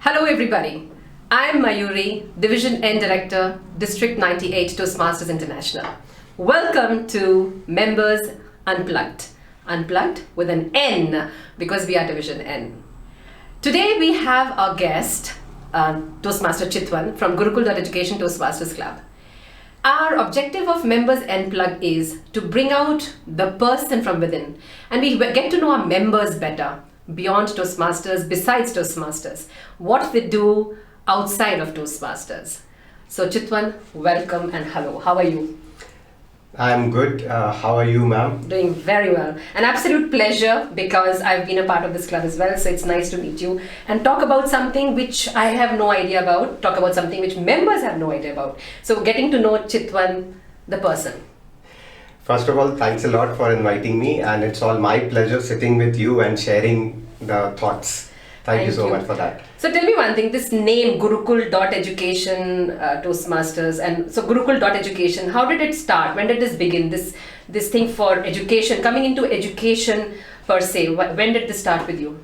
Hello everybody, I am Mayuri, Division N Director, District 98 Toastmasters International. Welcome to Members Unplugged. Unplugged with an N because we are Division N. Today we have our guest, Toastmaster Chitwan from Gurukul.Education Toastmasters Club. Our objective of Members Unplugged is to bring out the person from within and we get to know our members better. Beyond Toastmasters, besides Toastmasters, what they do outside of Toastmasters. So Chitwan, welcome and hello. How are you? I'm good. How are you, ma'am? Doing very well. An absolute pleasure because I've been a part of this club as well. So it's nice to meet you and talk about something which I have no idea about. Talk about something which members have no idea about. So getting to know Chitwan, the person. First of all, thanks a lot for inviting me, and it's all my pleasure sitting with you and sharing the thoughts. Thank you so much for that. So tell me one thing, this name Gurukul.Education Toastmasters, and so Gurukul.Education, how did it start? When did this begin? This thing for education, coming into education per se, when did this start with you?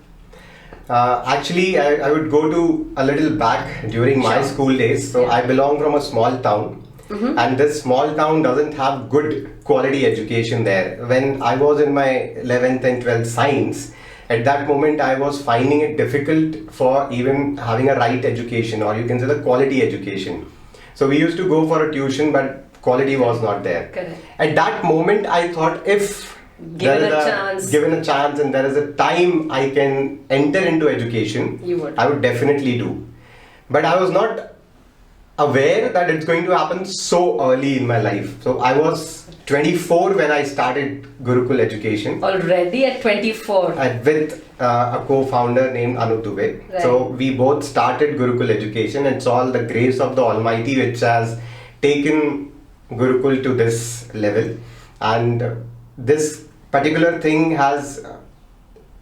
Actually, I would go to a little back during my school days. So I belong from a small town. And this small town doesn't have good quality education there. When I was in my 11th and 12th science, at that moment I was finding it difficult for even having a right education, or you can say the quality education. So we used to go for a tuition, but quality was not there. Correct. At that moment I thought, if given a chance and there is a time I can enter into education, I would definitely do. But I was not aware that it's going to happen so early in my life. So I was 24 when I started Gurukul Education. Already at 24? With a co-founder named Anu Dubey. Right. So we both started Gurukul Education. It's all the grace of the Almighty which has taken Gurukul to this level. And this particular thing has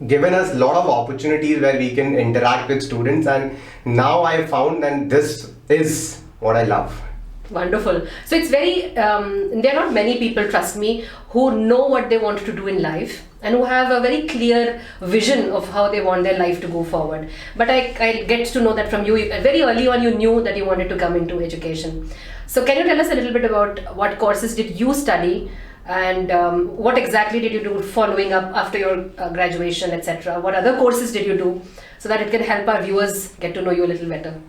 given us a lot of opportunities where we can interact with students, and now I found that this is what I love. Wonderful. So it's very, there are not many people, trust me, who know what they want to do in life and who have a very clear vision of how they want their life to go forward. But I get to know that from you, very early on you knew that you wanted to come into education. So can you tell us a little bit about what courses did you study, and what exactly did you do following up after your graduation, etc. What other courses did you do, so that it can help our viewers get to know you a little better?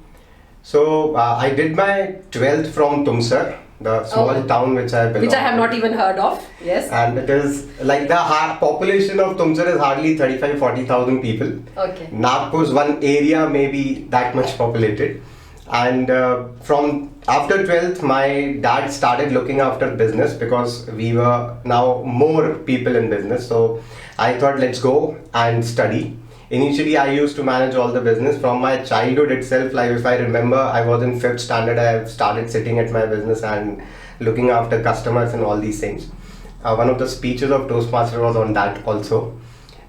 So I did my 12th from Tumsar, the small town which I belong. Which I have not even heard of, yes. And it is like the population of Tumsar is hardly 35-40,000 people. Okay. Nagpur's one area may be that much populated. And from after 12th, my dad started looking after business because we were now more people in business. So I thought, let's go and study. Initially, I used to manage all the business from my childhood itself. Like if I remember, I was in 5th standard, I started sitting at my business and looking after customers and all these things. One of the speeches of Toastmaster was on that also.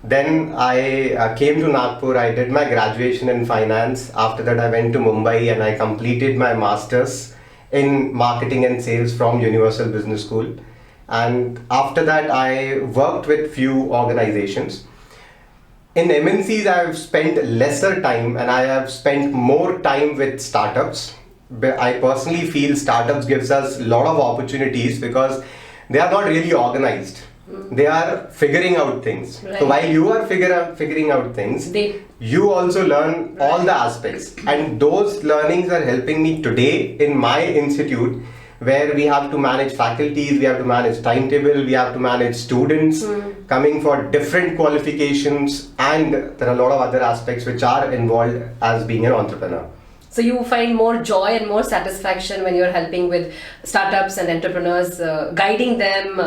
Then I came to Nagpur, I did my graduation in finance. After that, I went to Mumbai and I completed my master's in marketing and sales from Universal Business School. And after that, I worked with few organizations. In MNCs, I have spent lesser time and I have spent more time with startups. But I personally feel startups gives us a lot of opportunities because they are not really organized. They are figuring out things. Right. So while you are figuring out things, you also learn all the aspects. And those learnings are helping me today in my institute, where we have to manage faculties, we have to manage timetable, we have to manage students coming for different qualifications, and there are a lot of other aspects which are involved as being an entrepreneur. So you find more joy and more satisfaction when you're helping with startups and entrepreneurs, guiding them,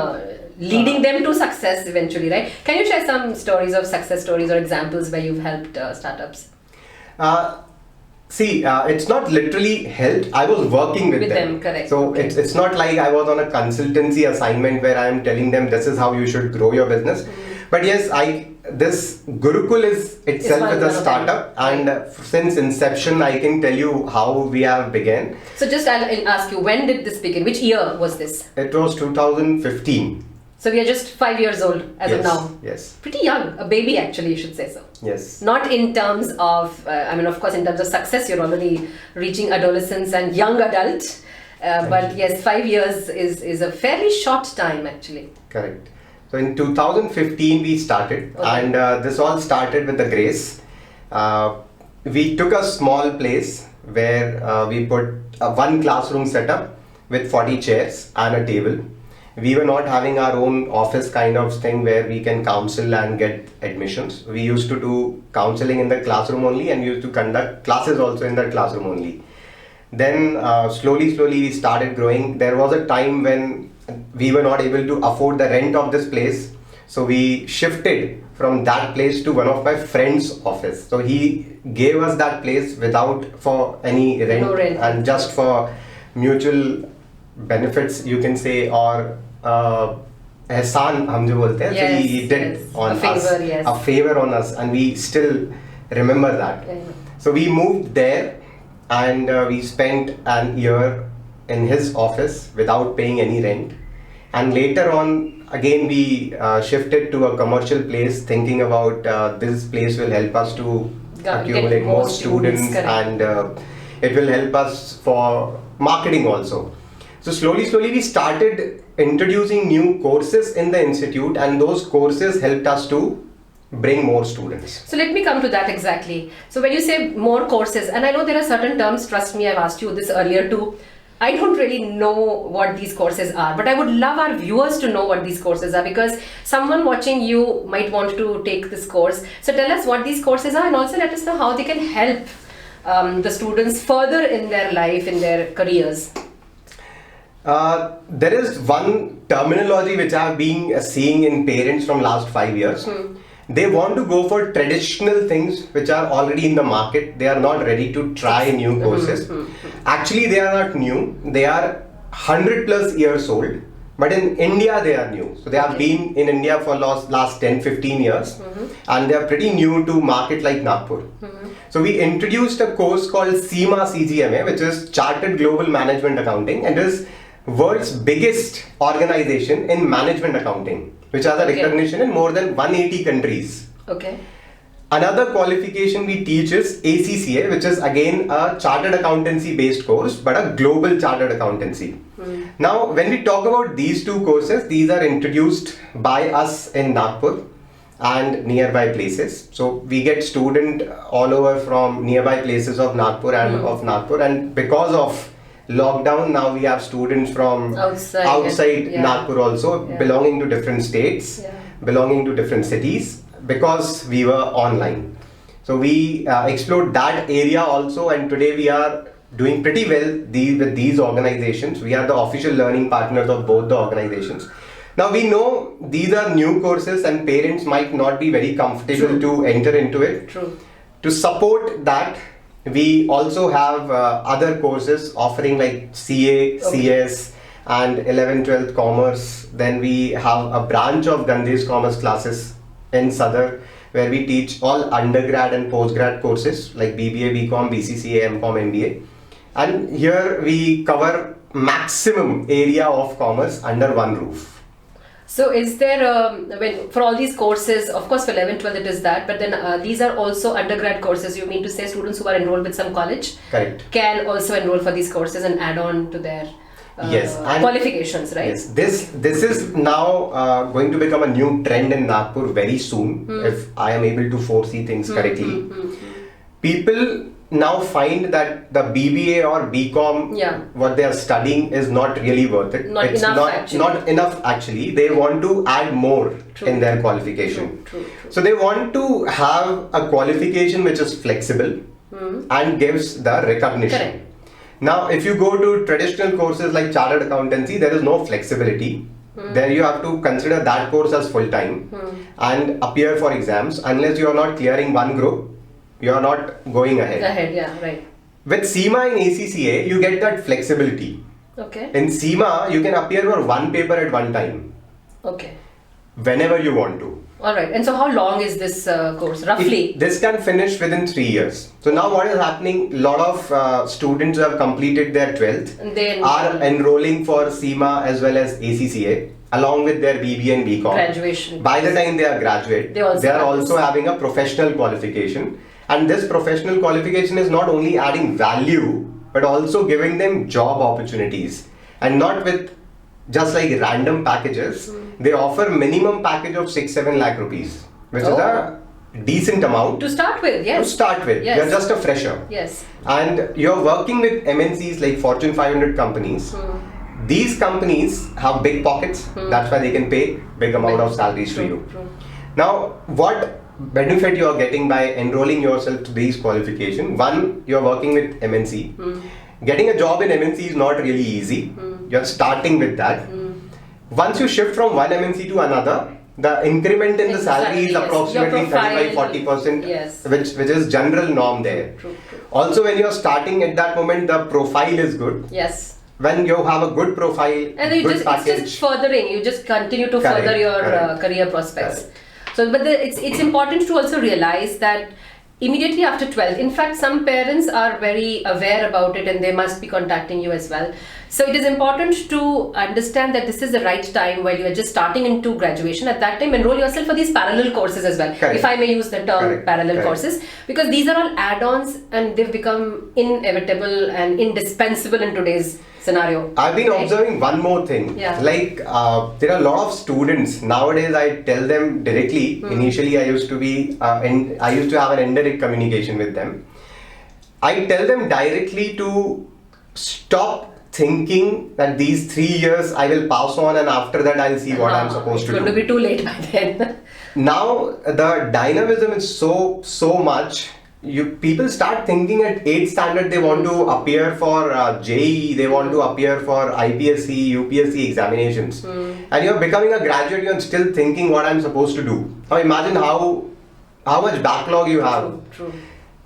leading them to success eventually, right? Can you share some stories of success stories or examples where you've helped startups? See, it's not literally helped. I was working with them. Correct. So it's not like I was on a consultancy assignment where I am telling them this is how you should grow your business. But yes, this Gurukul is itself is a startup, and since inception, I can tell you how we have began. So just I'll ask you, when did this begin? Which year was this? It was 2015. So we are just 5 years old as of now. Yes. Pretty young, a baby actually, you should say so. Yes. Not in terms of, of course, in terms of success, you're already reaching adolescence and young adult. But yes, 5 years is a fairly short time actually. Correct. So in 2015 we started, and this all started with the grace. We took a small place where we put one classroom setup with 40 chairs and a table. We were not having our own office kind of thing where we can counsel and get admissions. We used to do counseling in the classroom only, and we used to conduct classes also in the classroom only. Then slowly we started growing. There was a time when we were not able to afford the rent of this place, so we shifted from that place to one of my friend's office. So he gave us that place without for any rent, No rent. and just for mutual benefits, you can say, or ehsan hum jo bolte hain. So he did yes. on A favor, us yes. a favor on us, and we still remember that. Yeah. So we moved there, and we spent an year in his office without paying any rent. And later on, again we shifted to a commercial place, thinking about this place will help us to Get accumulate more more students, students, correct. and it will help us for marketing also. So slowly we started introducing new courses in the institute, and those courses helped us to bring more students. So let me come to that exactly. So when you say more courses, and I know there are certain terms, trust me, I've asked you this earlier too. I don't really know what these courses are, but I would love our viewers to know what these courses are, because someone watching you might want to take this course. So tell us what these courses are, and also let us know how they can help the students further in their life, in their careers. There is one terminology which I have been seeing in parents from last 5 years. They want to go for traditional things which are already in the market. They are not ready to try new courses. Actually, they are not new. They are 100+ years old. But in India, they are new. So they have been in India for last 10-15 years. And they are pretty new to market like Nagpur. So we introduced a course called CIMA CGMA, which is Chartered Global Management Accounting, and is world's biggest organization in management accounting, which has a recognition in more than 180 countries. Okay. Another qualification we teach is ACCA, which is again a chartered accountancy based course, but a global chartered accountancy. Now, when we talk about these two courses, these are introduced by us in Nagpur and nearby places. So we get students all over from nearby places of Nagpur and because of lockdown, now we have students from outside Nagpur also, belonging to different states, belonging to different cities, because we were online. So we explored that area also, and today we are doing pretty well with these organizations. We are the official learning partners of both the organizations. Now we know these are new courses and parents might not be very comfortable to enter into it. True. To support that, we also have other courses offering like CA, CS and 11th-12th commerce. Then we have a branch of Gandhi's commerce classes in Sadar, where we teach all undergrad and postgrad courses like BBA, BCom, BCCA, MCom, MBA. And here we cover maximum area of commerce under one roof. So is there, for all these courses, of course for 11, 12 it is that, but then these are also undergrad courses. You mean to say students who are enrolled with some college Correct. can also enroll for these courses and add on to their qualifications, right? Yes, this is now going to become a new trend in Nagpur very soon, if I am able to foresee things correctly. People now find that the BBA or BCom, what they are studying is not really worth it. It's not enough actually. They want to add more in their qualification. True. So they want to have a qualification which is flexible and gives the recognition. Correct. Now, if you go to traditional courses like chartered accountancy, there is no flexibility. There you have to consider that course as full-time and appear for exams. Unless you are not clearing one group, you are not going ahead. Right. With CIMA and ACCA, you get that flexibility. Okay. In CIMA, you can appear for one paper at one time. Okay. Whenever you want to. All right. And so how long is this course, roughly? This can finish within 3 years. So now what is happening, a lot of students who have completed their 12th And they are enrolling for CIMA as well as ACCA. along with their BB and BCom. Graduation. By the time they are graduate, They also are have also this. having a professional qualification. And this professional qualification is not only adding value, but also giving them job opportunities. And not with just like random packages. They offer minimum package of 6-7 lakh rupees, which is a decent amount To start with, yes. to start with. Yes. You're just a fresher. Yes. And you're working with MNCs like Fortune 500 companies. These companies have big pockets. That's why they can pay big amount of salaries to you. True. Now, what benefit you are getting by enrolling yourself to these qualifications? One, you're working with MNC. Getting a job in MNC is not really easy. You're starting with that. Once you shift from one MNC to another, the increment in the salary is yes. approximately Your profile, 35-40%, yes. which is general norm there. True. Also, when you're starting at that moment, the profile is good. Yes. When you have a good profile, And you good just, package. it's just furthering. You just continue to Correct, further your correct. career prospects. So, but it's important to also realize that immediately after 12th, in fact, some parents are very aware about it and they must be contacting you as well. So it is important to understand that this is the right time while you are just starting into graduation. At that time, enroll yourself for these parallel courses as well. Correct. If I may use the term Correct, parallel correct. courses, because these are all add-ons and they've become inevitable and indispensable in today's scenario. I've been Right? observing one more thing. Yeah. Like there are a lot of students nowadays. I tell them directly. Initially, I used to have an indirect communication with them. I tell them directly to stop thinking that these 3 years I will pass on and after that I'll see what I'm supposed to It's do. going to be too late by then. Now the dynamism is so much. People start thinking at 8th standard they want to appear for JEE, they want to appear for IPSC, UPSC examinations, and you're becoming a graduate. You're still thinking what I'm supposed to do. Now imagine how much backlog you have. True.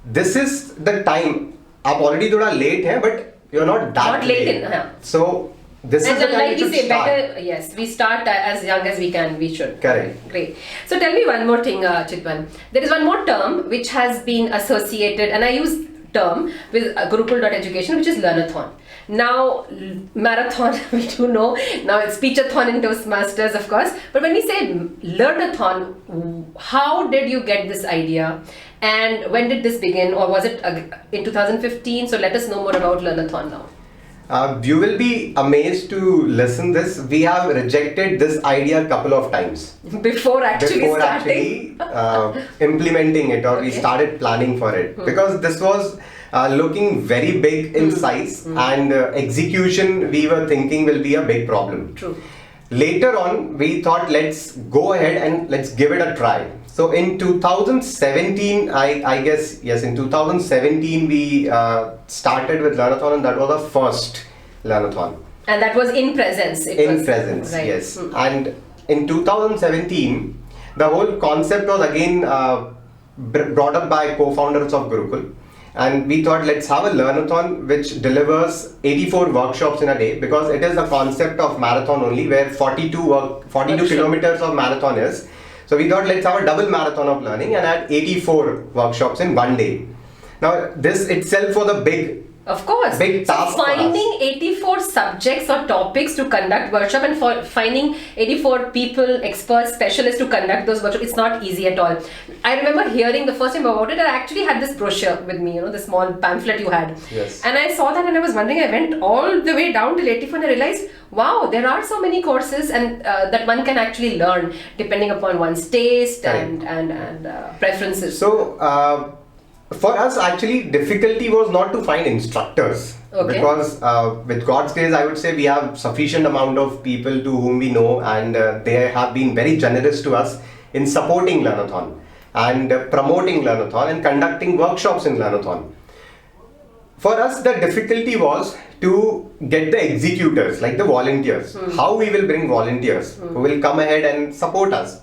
This is the time. आप already थोड़ा late है, but you're not that Not late in, So this And is the time like you we should say, start. better, yes, we start as young as we can, we should. Correct. Great. So tell me one more thing, Chitwan. There is one more term which has been associated, and I use term with Gurukul.education, which is learnathon. Now, marathon, we do know, now it's speechathon in Toastmasters, of course, but when we say learnathon, how did you get this idea? And when did this begin, or was it in 2015? So let us know more about learnathon now. You will be amazed to listen this. We have rejected this idea a couple of times Before actually starting. Implementing it, or we Okay. started planning for it, because this was looking very big in size, and execution we were thinking will be a big problem. True. Later on, we thought let's go ahead and let's give it a try. So in 2017, I guess, yes, in 2017 we started with Learnathon, and that was our first Learnathon. And that was in presence. In presence, right. yes. And in 2017, the whole concept was again brought up by co-founders of Gurukul. And we thought let's have a learnathon which delivers 84 workshops in a day, because it is a concept of marathon only, where 42 Workshop. kilometers of marathon is. So we thought let's have a double marathon of learning and add 84 workshops in one day. Now this itself was a big Of course. Big task for finding us. 84 subjects or topics to conduct workshop, and for finding 84 people, experts, specialists to conduct those workshops, it's not easy at all. I remember hearing the first time about it, I actually had this brochure with me, the small pamphlet you had. Yes. And I saw that and I was wondering, I went all the way down till 84 and I realized, wow, there are so many courses and that one can actually learn depending upon one's taste Correct. and preferences. So, for us, actually, difficulty was not to find instructors. Okay. Because with God's grace, I would say we have sufficient amount of people to whom we know, and they have been very generous to us in supporting Learnathon and promoting Learnathon and conducting workshops in Learnathon. For us, the difficulty was to get the executors, like the volunteers. How we will bring volunteers who will come ahead and support us.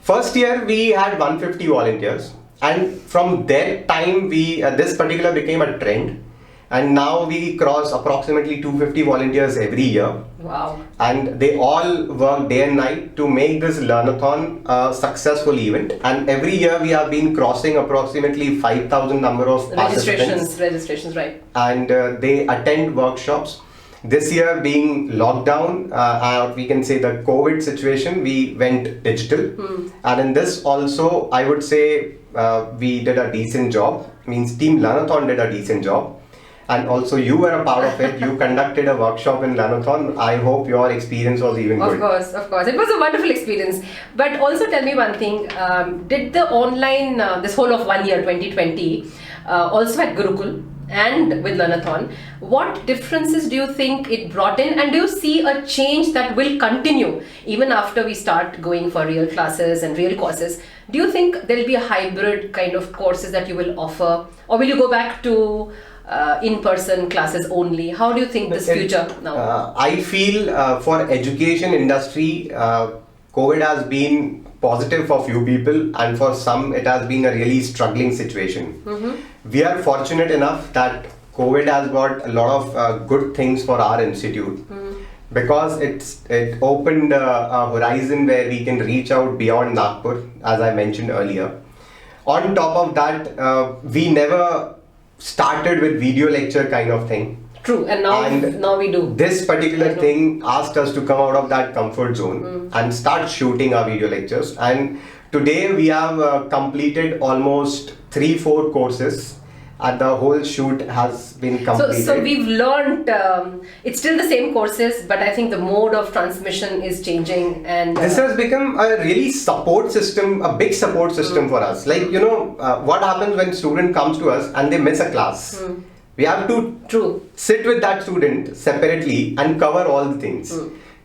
First year, we had 150 volunteers. And from that time, this particular became a trend, and now we cross approximately 250 volunteers every year. Wow. And they all work day and night to make this Learnathon a successful event. And every year we have been crossing approximately 5,000 number of participants. Registrations, right. And they attend workshops. This year being lockdown, we can say the COVID situation, we went digital. And in this also, I would say we did a decent job. Means Team Learnathon did a decent job. And also you were a part of it. You conducted a workshop in Learnathon. I hope your experience was even good. Of course. It was a wonderful experience. But also tell me one thing. Did the online, this whole of 1 year, 2020, also at Gurukul and with Learnathon, what differences do you think it brought in? And do you see a change that will continue even after we start going for real classes and real courses? Do you think there will be a hybrid kind of courses that you will offer? Or will you go back to in-person classes only? How do you think this future now? I feel for education industry, COVID has been positive for few people, and for some it has been a really struggling situation. We are fortunate enough that COVID has got a lot of good things for our institute, because it opened a horizon where we can reach out beyond Nagpur, as I mentioned earlier. On top of that, we never started with video lecture kind of thing. True, and now we do. This particular thing asked us to come out of that comfort zone and start shooting our video lectures. And today we have completed almost 3-4 courses, and the whole shoot has been completed. So we've learned, it's still the same courses, but I think the mode of transmission is changing. And this has become a really support system, a big support system for us. Like, what happens when student comes to us and they miss a class? We have to sit with that student separately and cover all the things.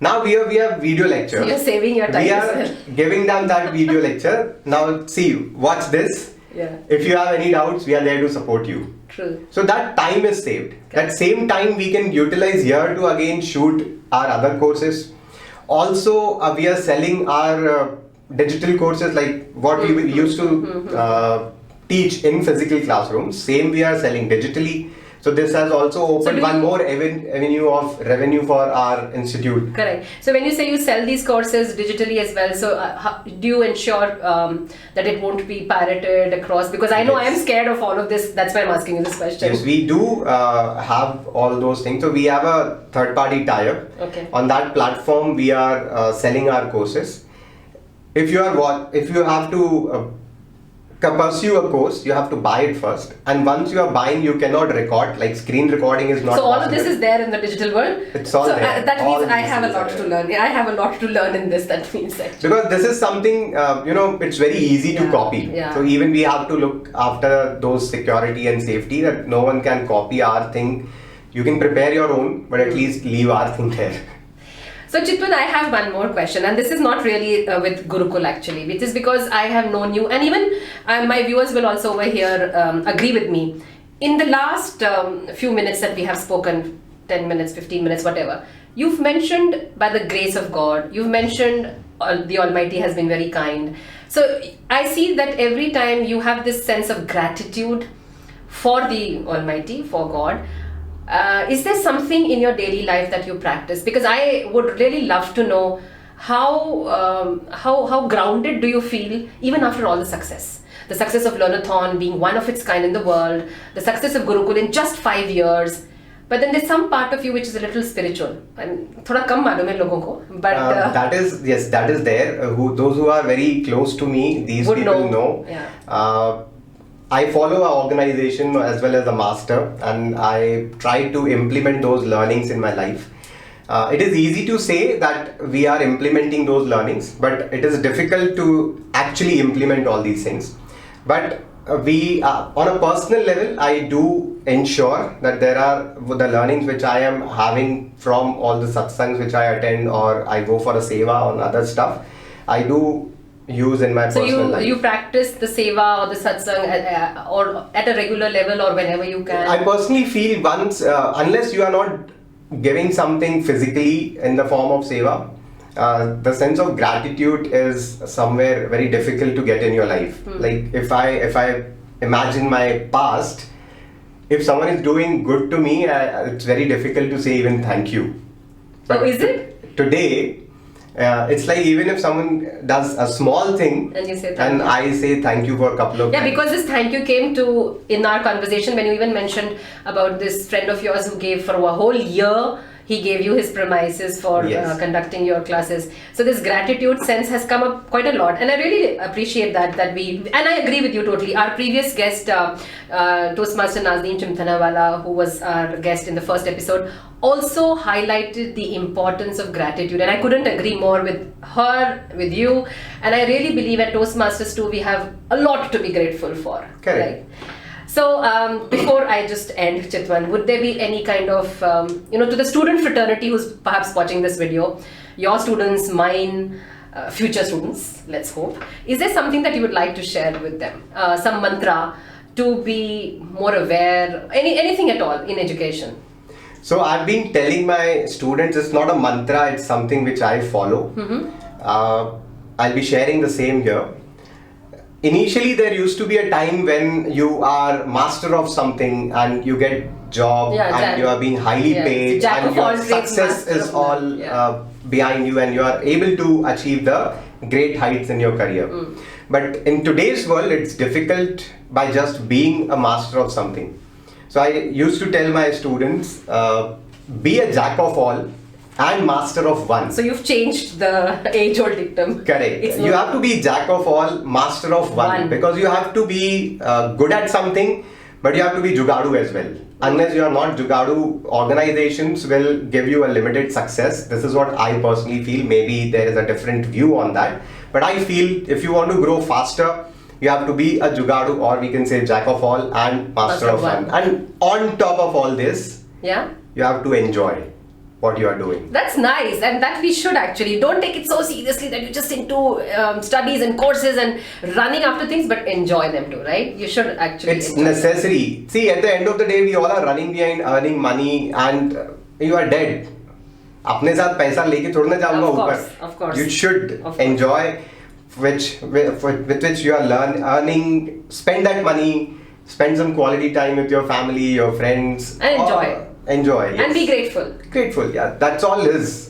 Now we have video lecture. So you're saving your time. We are giving them that video lecture. Now see, watch this. Yeah. If you have any doubts, we are there to support you. True. So that time is saved. That same time we can utilize here to again shoot our other courses. Also, we are selling our digital courses, like what we used to teach in physical classrooms. Same we are selling digitally. So this has also opened one more avenue of revenue for our institute. Correct. So when you say you sell these courses digitally as well, so how, do you ensure that it won't be pirated across? Because I know I am scared of all of this. That's why I'm asking you this question. Yes, we do have all those things. So we have a third-party tie-up. Okay. On that platform, we are selling our courses. If you have to pursue a course, you have to buy it first, and once you are buying, you cannot record. Like screen recording is not. So all possible. of this is there in the digital world. It's all there. That all means I have a lot to learn. I have a lot to learn in this. That means actually. Because this is something it's very easy to copy. Yeah. So even we have to look after those security and safety, that no one can copy our thing. You can prepare your own, but at least leave our thing there. So Chitwan, I have one more question, and this is not really with Gurukul actually, which is because I have known you, and even my viewers will also over here agree with me. In the last few minutes that we have spoken, 10 minutes, 15 minutes, whatever, you've mentioned by the grace of God, you've mentioned the Almighty has been very kind. So I see that every time you have this sense of gratitude for the Almighty, for God. Is there something in your daily life that you practice? Because I would really love to know how grounded do you feel even after all the success? The success of Learnathon being one of its kind in the world, the success of Gurukul in just 5 years. But then there's some part of you which is a little spiritual. थोड़ा कम मालूम है लोगों को. But that is there. Those who are very close to me, these people know. Yeah. I follow an organization as well as a master, and I try to implement those learnings in my life. It is easy to say that we are implementing those learnings, but it is difficult to actually implement all these things. But we, on a personal level, I do ensure that there are the learnings which I am having from all the satsangs which I attend, or I go for a seva on other stuff. I do use in my personal life. So you practice the seva or the satsang or at a regular level or whenever you can? I personally feel once, unless you are not giving something physically in the form of seva, the sense of gratitude is somewhere very difficult to get in your life. Like if I imagine my past, if someone is doing good to me, it's very difficult to say even thank you. But is it? Today, it's like even if someone does a small thing and you say and I say thank you for a couple of times. Because this thank you came to in our conversation when you even mentioned about this friend of yours who gave for a whole year He gave you his premises for Yes. conducting your classes. So this gratitude sense has come up quite a lot, and I really appreciate that we. And I agree with you totally. Our previous guest, Toastmaster Nazneen Chimthanawala, who was our guest in the first episode, also highlighted the importance of gratitude, and I couldn't agree more with her, with you. And I really believe at Toastmasters too, we have a lot to be grateful for. Correct. Right? So before I just end, Chitwan, would there be any kind of, to the student fraternity who's perhaps watching this video, your students, mine, future students, let's hope, is there something that you would like to share with them? Some mantra to be more aware, anything at all in education? So I've been telling my students, it's not a mantra, it's something which I follow. I'll be sharing the same here. Initially, there used to be a time when you are master of something and you get job and you are being highly paid and your success is all behind you and you are able to achieve the great heights in your career. But in today's world, it's difficult by just being a master of something. So I used to tell my students, be a jack of all and master of one. So you've changed the age-old dictum. Correct. You have to be jack of all, master of one. Because you have to be good at something, but you have to be jugadu as well. Unless you are not jugadu, organizations will give you a limited success. This is what I personally feel. Maybe there is a different view on that. But I feel if you want to grow faster, you have to be a jugadu, or we can say jack of all and master of one. And on top of all this, you have to enjoy what you are doing. That's nice, and that we should actually. Don't take it so seriously that you're just into studies and courses and running after things, but enjoy them too, right? You should actually. It's necessary. See, at the end of the day, we all are running behind earning money, and you are dead. अपने साथ पैसा लेके थोड़ा ना जाऊंगा ऊपर. Of course. You should enjoy with which you are earning. Spend that money. Spend some quality time with your family, your friends. And enjoy. Enjoy, yes. And be grateful. Grateful, yeah. That's all is.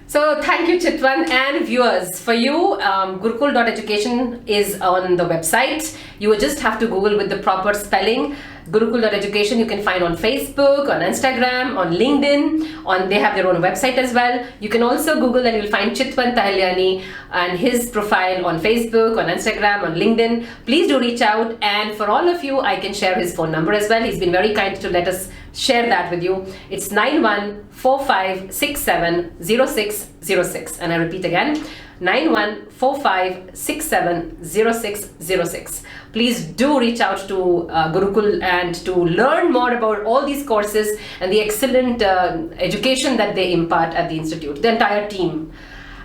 So thank you, Chitwan, and viewers. For you, Gurukul.education is on the website. You will just have to Google with the proper spelling. Gurukul.education you can find on Facebook, on Instagram, on LinkedIn. They have their own website as well. You can also Google and you'll find Chitwan Tahilyani and his profile on Facebook, on Instagram, on LinkedIn. Please do reach out, and for all of you, I can share his phone number as well. He's been very kind to let us share that with you. It's 9145670606, and I repeat again, 9145670606. Please do reach out to Gurukul and to learn more about all these courses and the excellent education that they impart at the institute, the entire team.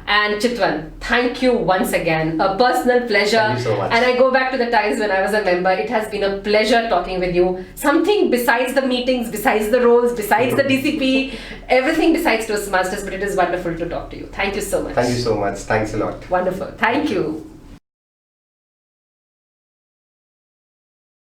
And Chitwan, thank you once again. A personal pleasure. Thank you so much. And I go back to the times when I was a member. It has been a pleasure talking with you. Something besides the meetings, besides the roles, besides the DCP, everything besides Toastmasters, but it is wonderful to talk to you. Thank you so much. Thank you so much. Thanks a lot. Wonderful. Thank you.